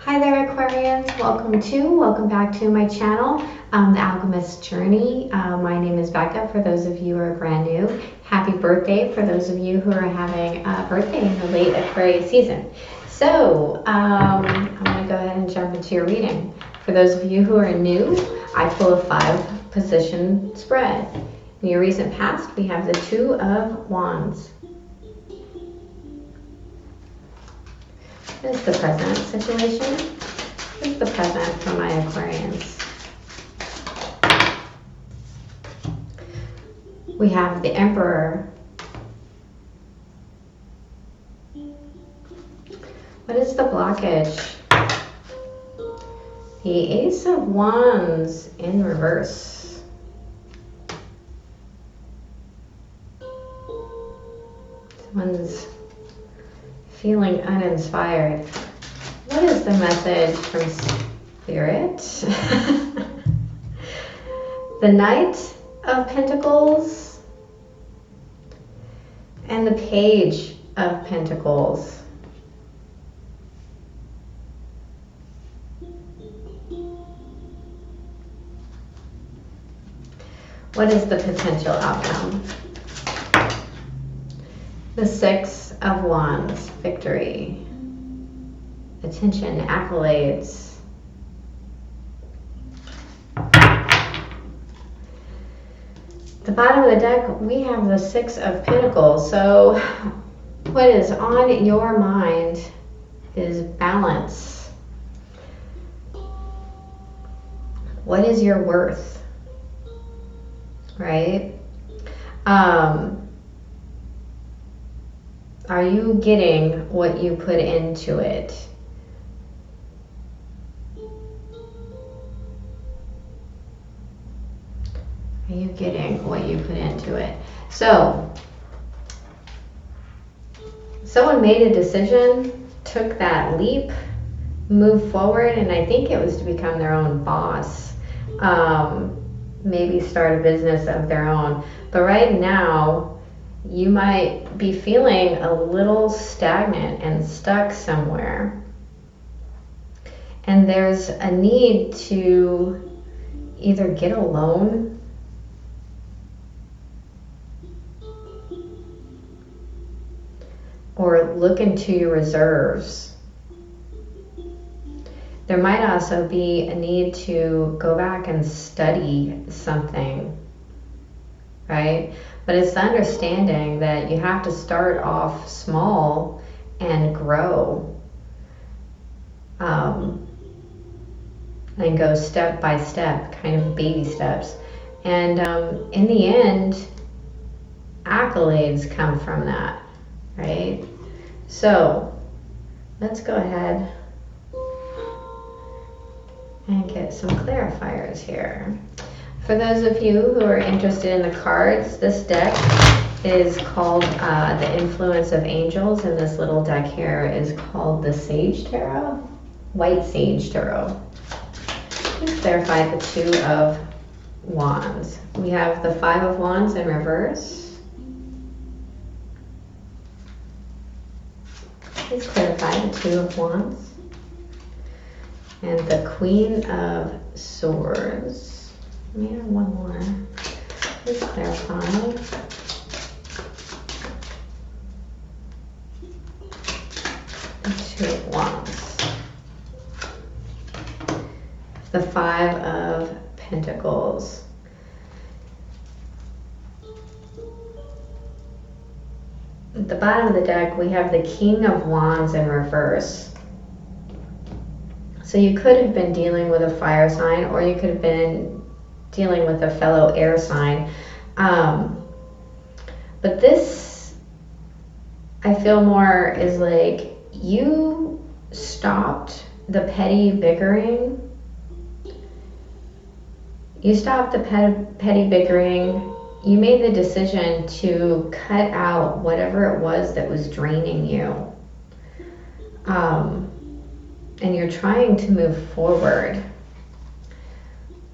Hi there, Aquarians. Welcome back to my channel, The Alchemist's Journey. My name is Becca. For those of you who are brand new, happy birthday for those of you who are having a birthday in the late Aquarius season. So I'm going to go ahead and jump into your reading. For those of you who are new, I pull a 5-position spread. In your recent past, we have the 2 of Wands. What is the present situation? What is the present for my Aquarians? We have the Emperor. What is the blockage? The Ace of Wands in reverse. Someone's feeling uninspired. What is the message from Spirit? The Knight of Pentacles and the Page of Pentacles. What is the potential outcome? The 6 of Wands, victory, attention, accolades. The bottom of the deck, we have the 6 of Pentacles. So what is on your mind is balance. What is your worth, right? Are you getting what you put into it? Are you getting what you put into it? So, someone made a decision, took that leap, moved forward, and I think it was to become their own boss. Maybe start a business of their own. But right now, you might be feeling a little stagnant and stuck somewhere. And there's a need to either get a loan or look into your reserves. There might also be a need to go back and study something, right? But it's the understanding that you have to start off small and grow, and go step by step, kind of baby steps. And in the end, accolades come from that, right? So let's go ahead and get some clarifiers here. For those of you who are interested in the cards, this deck is called The Influence of Angels, and this little deck here is called the Sage Tarot, White Sage Tarot. Let's clarify the 2 of Wands. We have the 5 of Wands in reverse. Let's clarify the 2 of Wands. And the Queen of Swords. Let me add one more. Let's clarify. The 2 of Wands. The 5 of Pentacles. At the bottom of the deck, we have the King of Wands in reverse. So you could have been dealing with a fire sign, or you could have been dealing with a fellow air sign. But this, I feel more is like you stopped the petty bickering. You stopped the petty bickering. You made the decision to cut out whatever it was that was draining you. And you're trying to move forward.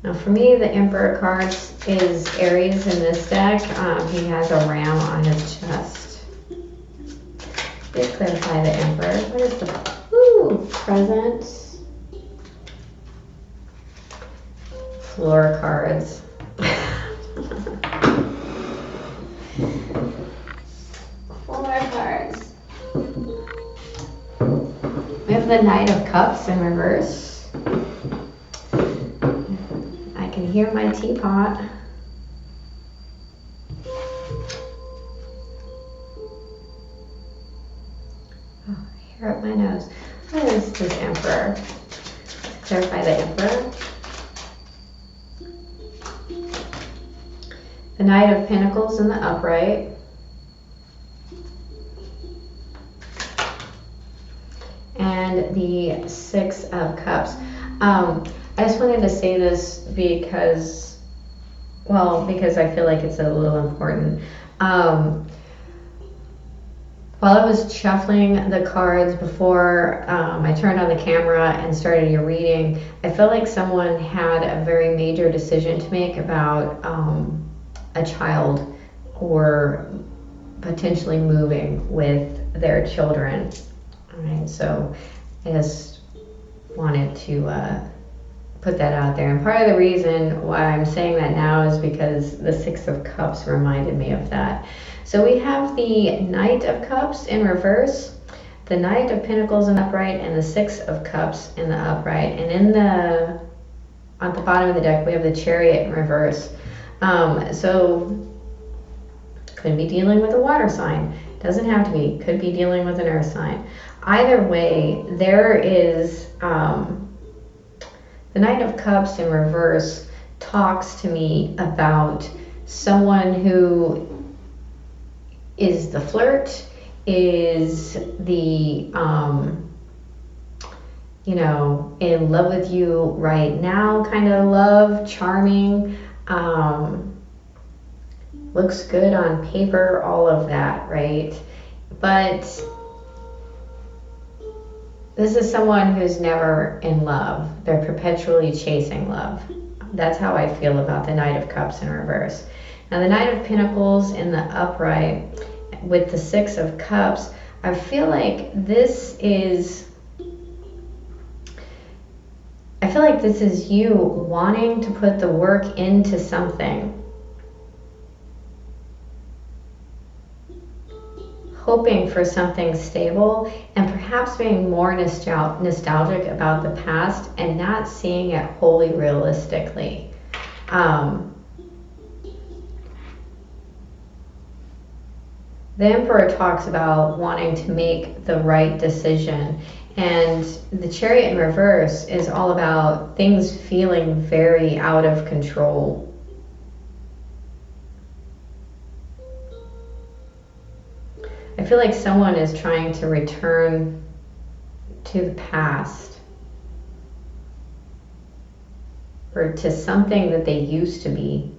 Now for me, the Emperor card is Aries in this deck. He has a ram on his chest. Please clarify the Emperor. What is the present explore cards. Four cards. We have the Knight of Cups in reverse. I can hear my teapot. Oh, hair up my nose. What is this Emperor? Clarify the Emperor. The Knight of Pentacles in the upright. And the Six of Cups. I just wanted to say this because, well, because I feel like it's a little important. While I was shuffling the cards before I turned on the camera and started your reading, I felt like someone had a very major decision to make about a child or potentially moving with their children. All right, so I just wanted to put that out there. And part of the reason why I'm saying that now is because the Six of Cups reminded me of that. So we have the Knight of Cups in reverse, the Knight of Pentacles in the upright, and the Six of Cups in the upright. And on the bottom of the deck, we have the Chariot in reverse. So could be dealing with a water sign. Doesn't have to be. Could be dealing with an earth sign. Either way, there is the Knight of Cups in reverse talks to me about someone who is the flirt, is the you know, in love with you right now kind of love, charming, looks good on paper, all of that, right? But this is someone who's never in love. They're perpetually chasing love. That's how I feel about the Knight of Cups in reverse. Now the Knight of Pentacles in the upright with the Six of Cups, I feel like this is you wanting to put the work into something, hoping for something stable, and perhaps being more nostalgic about the past and not seeing it wholly realistically. The Emperor talks about wanting to make the right decision, and the Chariot in reverse is all about things feeling very out of control. I feel like someone is trying to return to the past or to something that they used to be.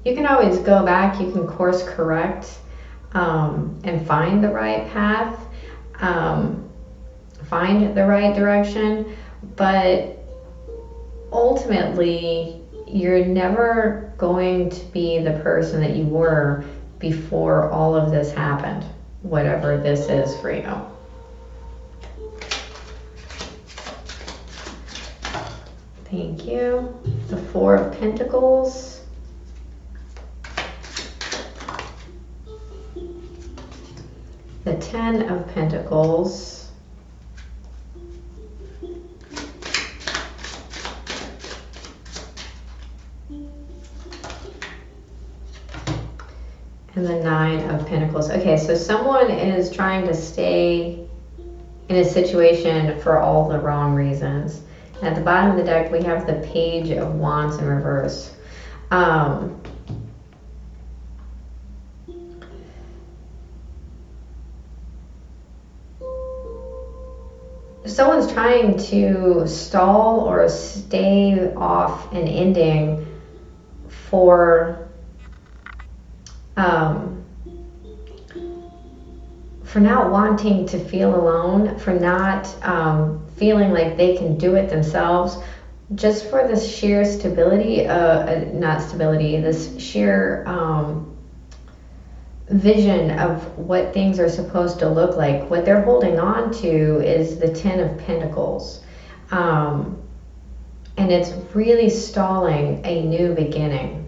You can always go back, you can course correct and find the right path, find the right direction, but ultimately you're never going to be the person that you were before all of this happened, whatever this is for you. Thank you. The Four of Pentacles. The Ten of Pentacles. And the Nine of Pentacles. Okay, so someone is trying to stay in a situation for all the wrong reasons. At the bottom of the deck, we have the Page of Wands in reverse. Someone's trying to stall or stay off an ending for not wanting to feel alone, for not feeling like they can do it themselves, just for the sheer stability, not stability, this sheer vision of what things are supposed to look like, what they're holding on to is the Ten of Pentacles. And it's really stalling a new beginning.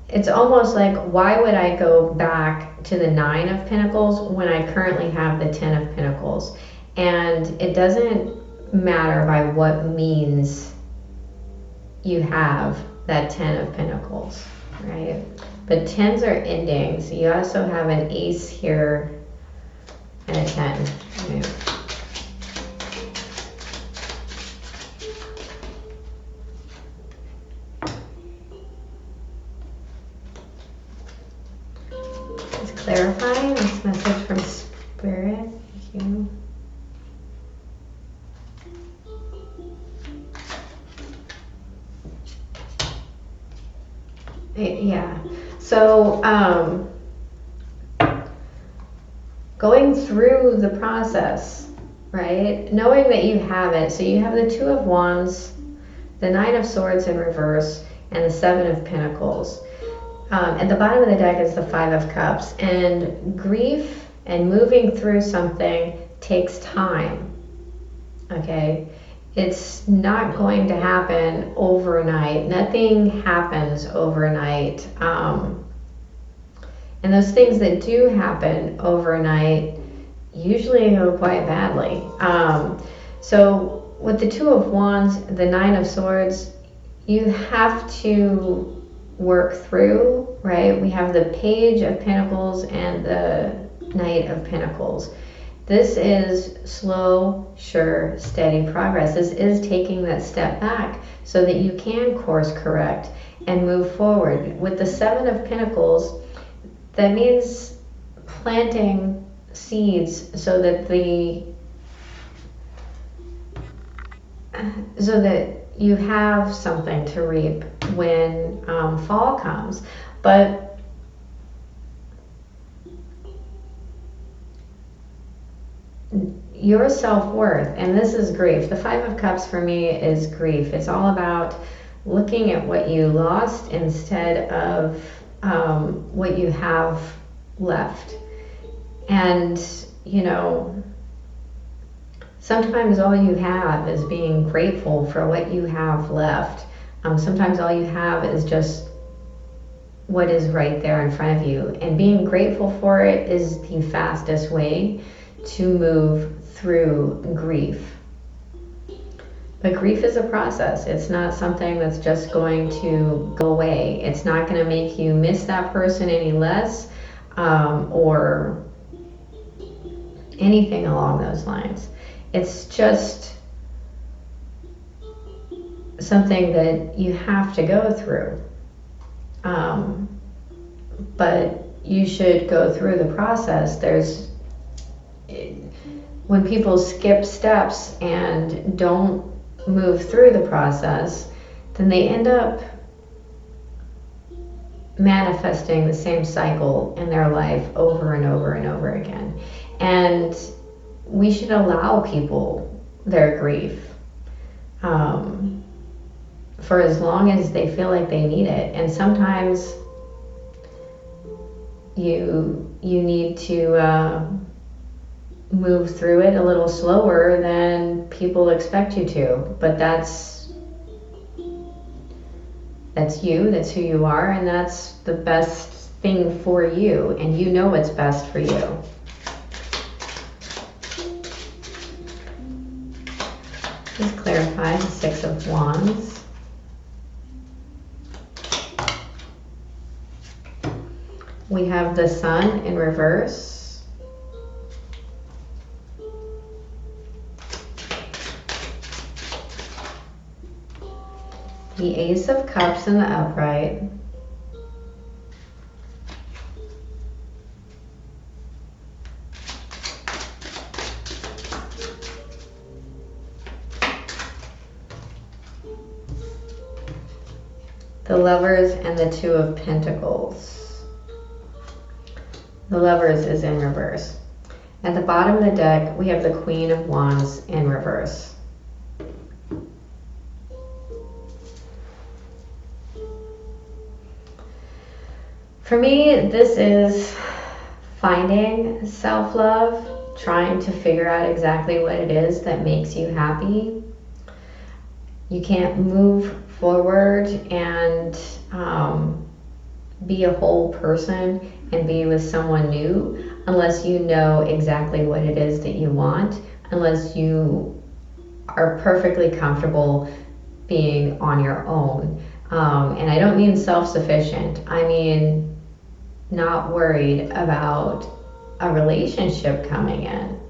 It's almost like, why would I go back to the Nine of Pentacles when I currently have the Ten of Pentacles? And it doesn't matter by what means you have that Ten of Pentacles, right? But tens are endings. You also have an ace here and a 10. Right? Clarifying this message from Spirit. Thank you. Yeah. So going through the process, right? Knowing that you have it. So you have the Two of Wands, the Nine of Swords in reverse, and the Seven of Pentacles. At the bottom of the deck is the Five of Cups, and grief and moving through something takes time, okay? It's not going to happen overnight. Nothing happens overnight. And those things that do happen overnight usually go quite badly. So with the Two of Wands, the Nine of Swords, you have to work through, right? We have the Page of Pentacles and the Knight of Pentacles. This is slow, sure, steady progress. This is taking that step back so that you can course correct and move forward. With the Seven of Pentacles, that means planting seeds so that you have something to reap when fall comes. But your self-worth, and this is grief. The Five of Cups for me is grief. It's all about looking at what you lost instead of what you have left. And, you know, sometimes all you have is being grateful for what you have left. Sometimes all you have is just what is right there in front of you. And being grateful for it is the fastest way to move through grief. But grief is a process. It's not something that's just going to go away. It's not going to make you miss that person any less, or anything along those lines. It's just something that you have to go through. But you should go through the process. When people skip steps and don't move through the process, then they end up manifesting the same cycle in their life over and over and over again. And we should allow people their grief for as long as they feel like they need it. And sometimes you need to move through it a little slower than people expect you to. But that's you, that's who you are, and that's the best thing for you, and you know what's best for you. Just clarify the Six of Wands. We have the Sun in reverse. The Ace of Cups in the upright. The Lovers and the Two of Pentacles. The Lovers is in reverse. At the bottom of the deck, we have the Queen of Wands in reverse. For me, this is finding self-love, trying to figure out exactly what it is that makes you happy. You can't move forward and be a whole person and be with someone new unless you know exactly what it is that you want, unless you are perfectly comfortable being on your own. And I don't mean self-sufficient. I mean not worried about a relationship coming in.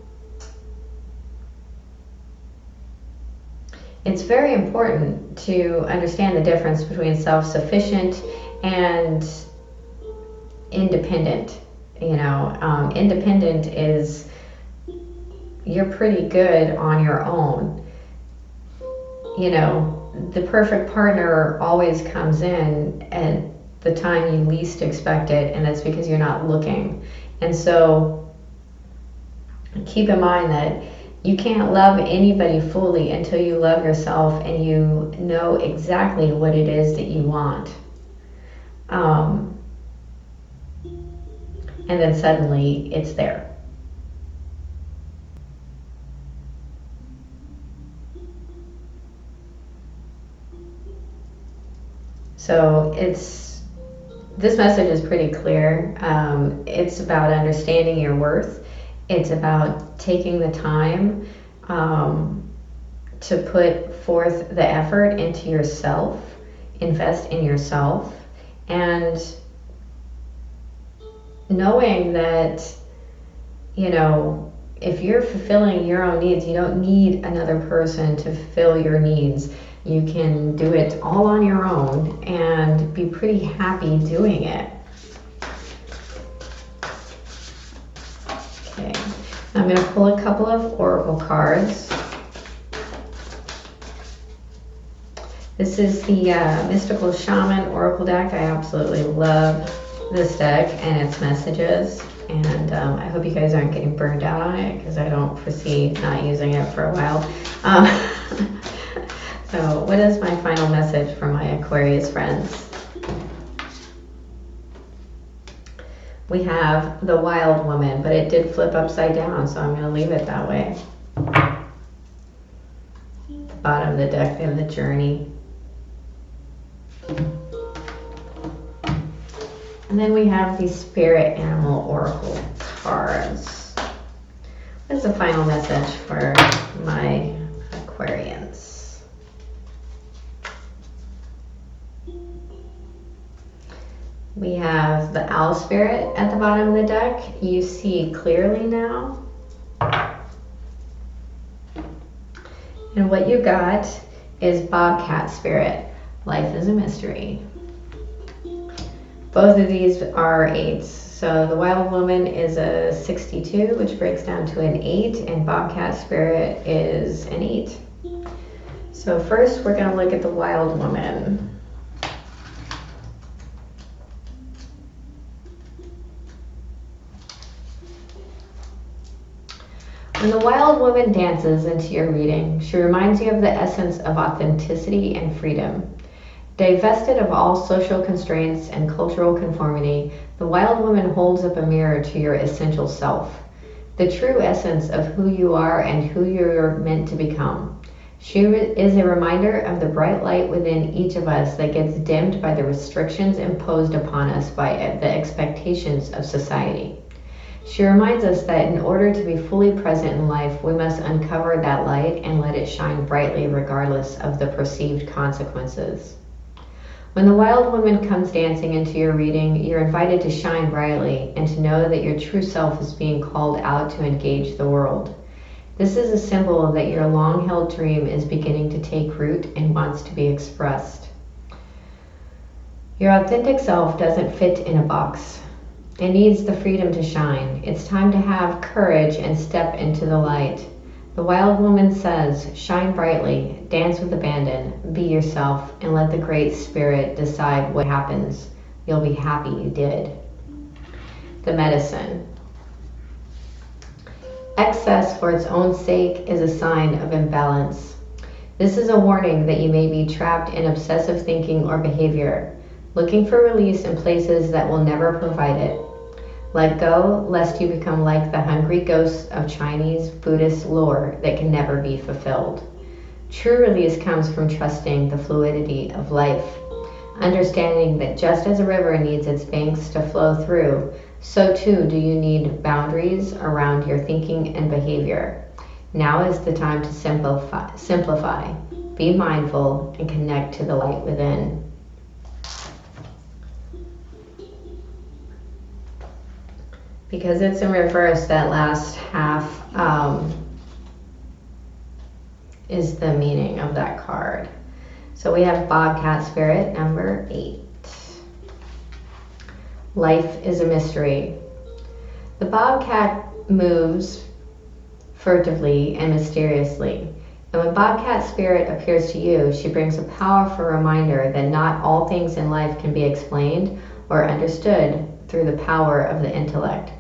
It's very important to understand the difference between self-sufficient and independent. Independent is you're pretty good on your own. The perfect partner always comes in at the time you least expect it, and it's because you're not looking. And so keep in mind that you can't love anybody fully until you love yourself and you know exactly what it is that you want. And then suddenly it's there. So this message is pretty clear. It's about understanding your worth. It's about taking the time to put forth the effort into yourself, invest in yourself, and knowing that, if you're fulfilling your own needs, you don't need another person to fulfill your needs. You can do it all on your own and be pretty happy doing it. Okay, I'm going to pull a couple of oracle cards. This is the Mystical Shaman Oracle deck. I absolutely love this deck and its messages, and I hope you guys aren't getting burned out on it because I don't foresee not using it for a while. So what is my final message for my Aquarius friends? We have the Wild Woman, but it did flip upside down, so I'm going to leave it that way. At the bottom of the deck, we have the Journey. And then we have the Spirit Animal Oracle cards. What is the final message for my Aquarians? We have the Owl Spirit at the bottom of the deck. You see clearly now. And what you got is Bobcat Spirit. Life is a mystery. Both of these are 8s. So the Wild Woman is a 62, which breaks down to an 8, and Bobcat Spirit is an 8. So first we're going to look at the Wild Woman. When the Wild Woman dances into your reading, she reminds you of the essence of authenticity and freedom. Divested of all social constraints and cultural conformity, the Wild Woman holds up a mirror to your essential self, the true essence of who you are and who you're meant to become. She is a reminder of the bright light within each of us that gets dimmed by the restrictions imposed upon us by the expectations of society. She reminds us that in order to be fully present in life, we must uncover that light and let it shine brightly regardless of the perceived consequences. When the Wild Woman comes dancing into your reading, you're invited to shine brightly and to know that your true self is being called out to engage the world. This is a symbol that your long-held dream is beginning to take root and wants to be expressed. Your authentic self doesn't fit in a box. It needs the freedom to shine. It's time to have courage and step into the light. The Wild Woman says, shine brightly, dance with abandon, be yourself, and let the Great Spirit decide what happens. You'll be happy you did. the medicine. Excess for its own sake is a sign of imbalance. This is a warning that you may be trapped in obsessive thinking or behavior, looking for release in places that will never provide it. Let go, lest you become like the hungry ghosts of Chinese Buddhist lore that can never be fulfilled. True release comes from trusting the fluidity of life, understanding that just as a river needs its banks to flow through, so too do you need boundaries around your thinking and behavior. Now is the time to simplify, be mindful, and connect to the light within. Because it's in reverse, that last half is the meaning of that card. So we have Bobcat Spirit, number 8. Life is a mystery. The bobcat moves furtively and mysteriously. And when Bobcat Spirit appears to you, she brings a powerful reminder that not all things in life can be explained or understood through the power of the intellect.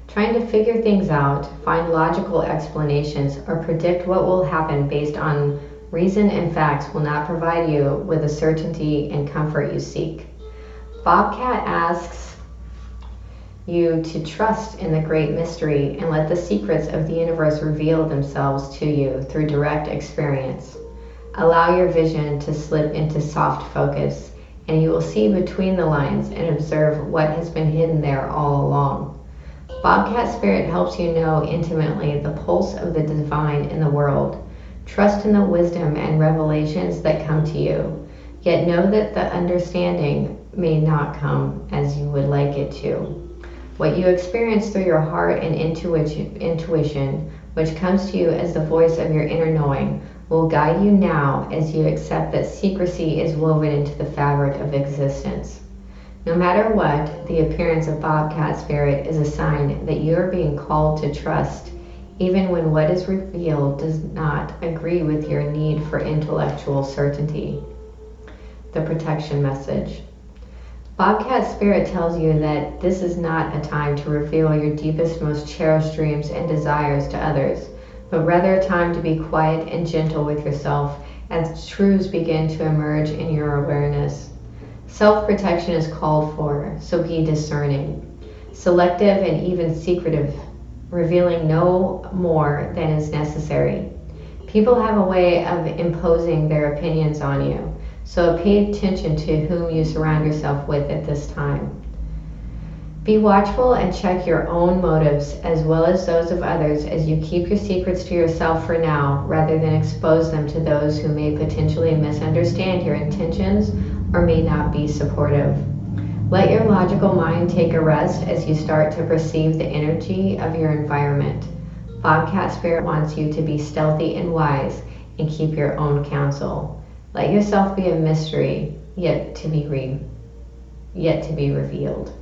Trying to figure things out, find logical explanations, or predict what will happen based on reason and facts will not provide you with the certainty and comfort you seek. Bobcat asks you to trust in the great mystery and let the secrets of the universe reveal themselves to you through direct experience. Allow your vision to slip into soft focus, and you will see between the lines and observe what has been hidden there all along. Bobcat Spirit helps you know intimately the pulse of the divine in the world. Trust in the wisdom and revelations that come to you, yet know that the understanding may not come as you would like it to. What you experience through your heart and intuition, which comes to you as the voice of your inner knowing, will guide you now as you accept that secrecy is woven into the fabric of existence. No matter what, the appearance of Bobcat Spirit is a sign that you are being called to trust, even when what is revealed does not agree with your need for intellectual certainty. The protection message. Bobcat Spirit tells you that this is not a time to reveal your deepest, most cherished dreams and desires to others, but rather a time to be quiet and gentle with yourself as truths begin to emerge in your awareness. Self-protection is called for, so be discerning, selective and even secretive, revealing no more than is necessary. People have a way of imposing their opinions on you, so pay attention to whom you surround yourself with at this time. Be watchful and check your own motives as well as those of others as you keep your secrets to yourself for now, rather than expose them to those who may potentially misunderstand your intentions or may not be supportive. Let your logical mind take a rest as you start to perceive the energy of your environment. Bobcat Spirit wants you to be stealthy and wise and keep your own counsel. Let yourself be a mystery, yet to be revealed.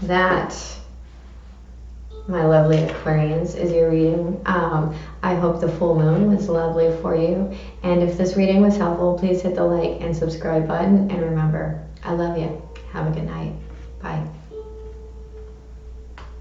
That, my lovely Aquarians, is your reading. I hope the full moon was lovely for you. And if this reading was helpful, please hit the like and subscribe button. And remember, I love you. Have a good night. Bye.